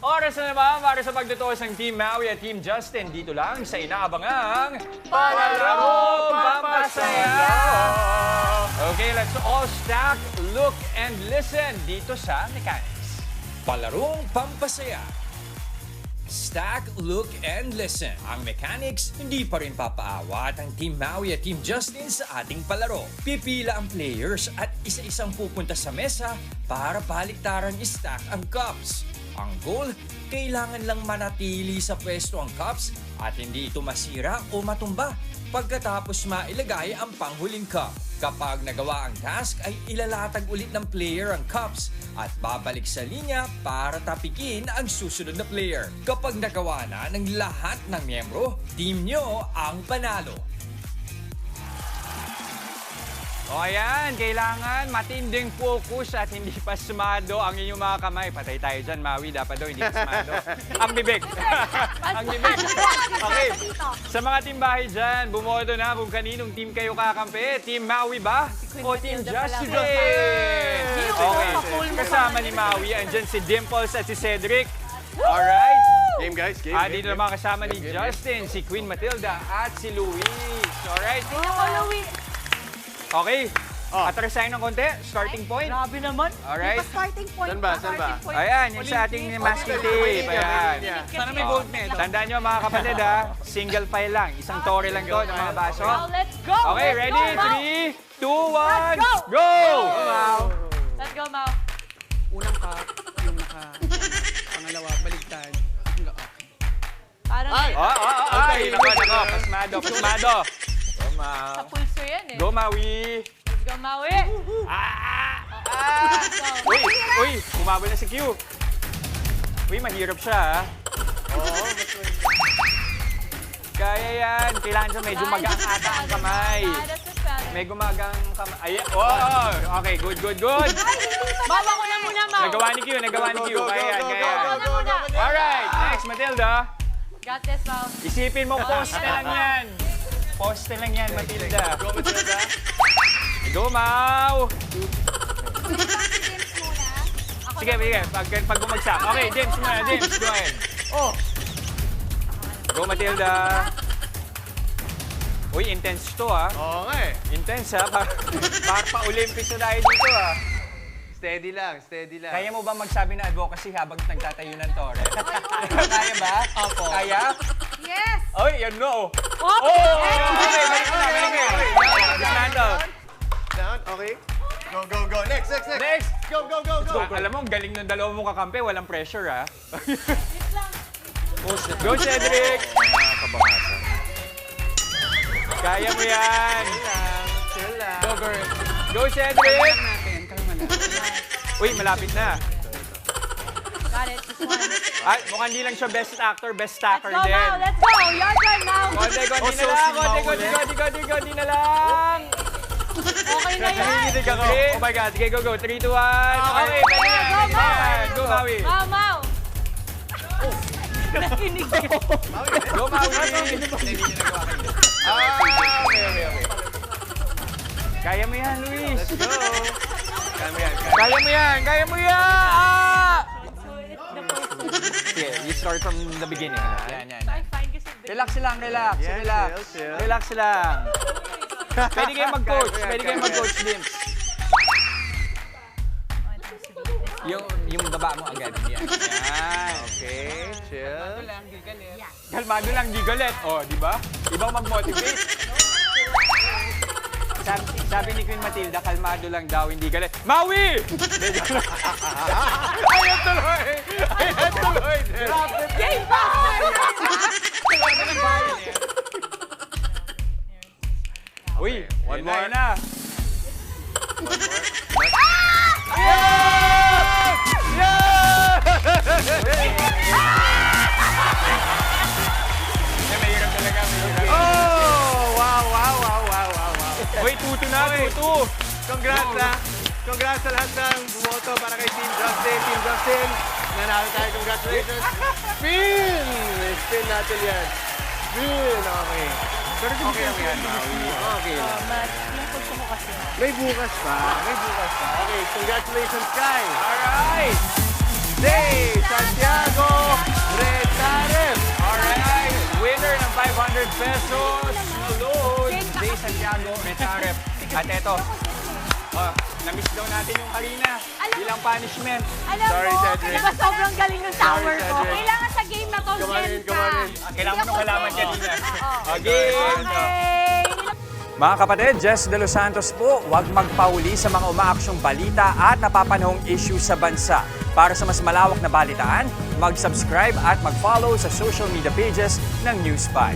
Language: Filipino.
Oras na naman para sa pagtutuos ng Team Maui at Team Justin dito lang sa inaabangang Palaro Pampasaya! Okay, let's all stack, look, and listen dito sa Mechanics. Palarong Pampasaya. Stack, look, and listen. Ang Mechanics, hindi pa rin papaawat ang Team Maui at Team Justin sa ating palaro. Pipila ang players at isa-isang pupunta sa mesa para baliktaran i-stack ang cups. Ang goal, kailangan lang manatili sa pwesto ang cups at hindi ito masira o matumba pagkatapos mailagay ang panghuling cup. Kapag nagawa ang task ay ilalatag ulit ng player ang cups at babalik sa linya para tapikin ang susunod na player. Kapag nagawa na ng lahat ng miyembro, team nyo ang panalo. O ayan, kailangan matinding focus at hindi pasmado ang inyong mga kamay. Patay tayo dyan, Maui. Dapat daw hindi pasmado. Ang bibig. Ang bibig. Okay. Sa mga teambahay dyan, bumoto na kung kaninong team kayo kakampi. Team Maui ba? O Team Justin? Okay. Kasama ni Maui, andyan si Dimples at si Cedric. Alright. Game guys, game. Dito naman kasama ni Justin, si Queen Matilda at si Luis. Alright. Louie. Okay. Atrasahin ng konti. Starting point. Grabe naman. Alright. Starting point. Saan ba? Saan ba? Ayan, yung sa ating masking tape. Ayan. Sana may gold medal. Tandaan nyo mga kapatid single file lang. Isang tore lang to ng mga baso. Now, let's go. Okay, Let's ready? go, Mau. 3, 2, 1, Let's go! Let's go, Mau. Unang cup, yung pangalawa, baliktad. Parang Ay, nako. Pasmado. sa pulso yan eh. Go, Maui. Let's go, Maui. Uy, bumaba na si Q. Uy, mahirap siya, ha? Kaya yan. Kailangan siya medyo magang ata ang kamay. May gumagang kamay. Ayan. Oh, okay. Good. Bawa ko na muna, Mau. Nagawa ni Q. Kaya yan. Bawa ko na muna. Alright, next, Matilda. Got this, Mau. Isipin mo, poste lang yan. Poste lang yan, Matilda. Go, Matilda. Go, Mau. Sige. Pag bumagsak. Okay, James muna. James, go ahead. Go, Matilda. Uy, intense to, ha? Oo nga eh. Intense, ha? Para pa-Olympics na tayo dito, ha? Steady lang. Kaya mo ba magsabi na advocacy habang nagtatayo ng tore? Kaya ba? Opo. Kaya? Yes. Oy, yan no. Okay. Okay, balik mo na. Dismantle. Down, okay. Go. Next. Next. Go. Alam mo, ang galing ng dalawa mong kakampi. Walang pressure, ha? Go, Cedric. Kaya mo yan. Chill lang. Go, Cedric. Kalma na. Uy, malapit na. Got it. This one. Ay, mukhang di lang siya best actor, best stacker Let's go, din. Mau. Let's go. Your turn, Mau. Konti na lang. Okay na yan. Nanginginig ako. Oh my God. Sige, go. 3, 2, 1. Okay, pwede na. Go, Mau. Go, Maui. Mau. Nakinig ka. Go, Maui. Okay. Kaya mo yan, Luis. Let's go. Kaya mo yan. Sige, you start from the beginning. Yan. Fine kasi. Relax lang. Yeah, chill. Relax lang. Pwede kayo mag-coach. Dimps. Yung baba mo agad. Yan. Okay, chill. Kalmado lang, di galit. O, di ba? Ibang mag-motivate. Sabi ni Queen Matilda, kalmado lang daw, hindi galit. Maui! Ayan tuloy! Game power! Uy, one more. na. Mahirap talaga. Oh! Wow. Uy, tutu na, tutu. Congrats sa lahat ng bumoto para kay Team Justin. Team Justin, nanalo tayo. Congratulations. Spin natin yan. Okay. Pero okay lang yan, Maui. Okay lang. Mas yung pulso ko kasi. May bukas pa. Okay, congratulations, Sky. Alright! Day Santiago! At eto, na-miss daw natin yung kanina. Bilang punishment. Alam Sorry, mo, Cedric. diba sobrang galing ng tower ko? Cedric. Kailangan sa game na to, Come on in, zen come on ka. in. Kailangan mo nung malaman kanina. Okay. Okay. Mga kapatid, Jess De Los Santos po, huwag magpahuli sa mga umaaksyong balita at napapanahong issue sa bansa. Para sa mas malawak na balitaan, mag-subscribe at mag-follow sa social media pages ng News 5.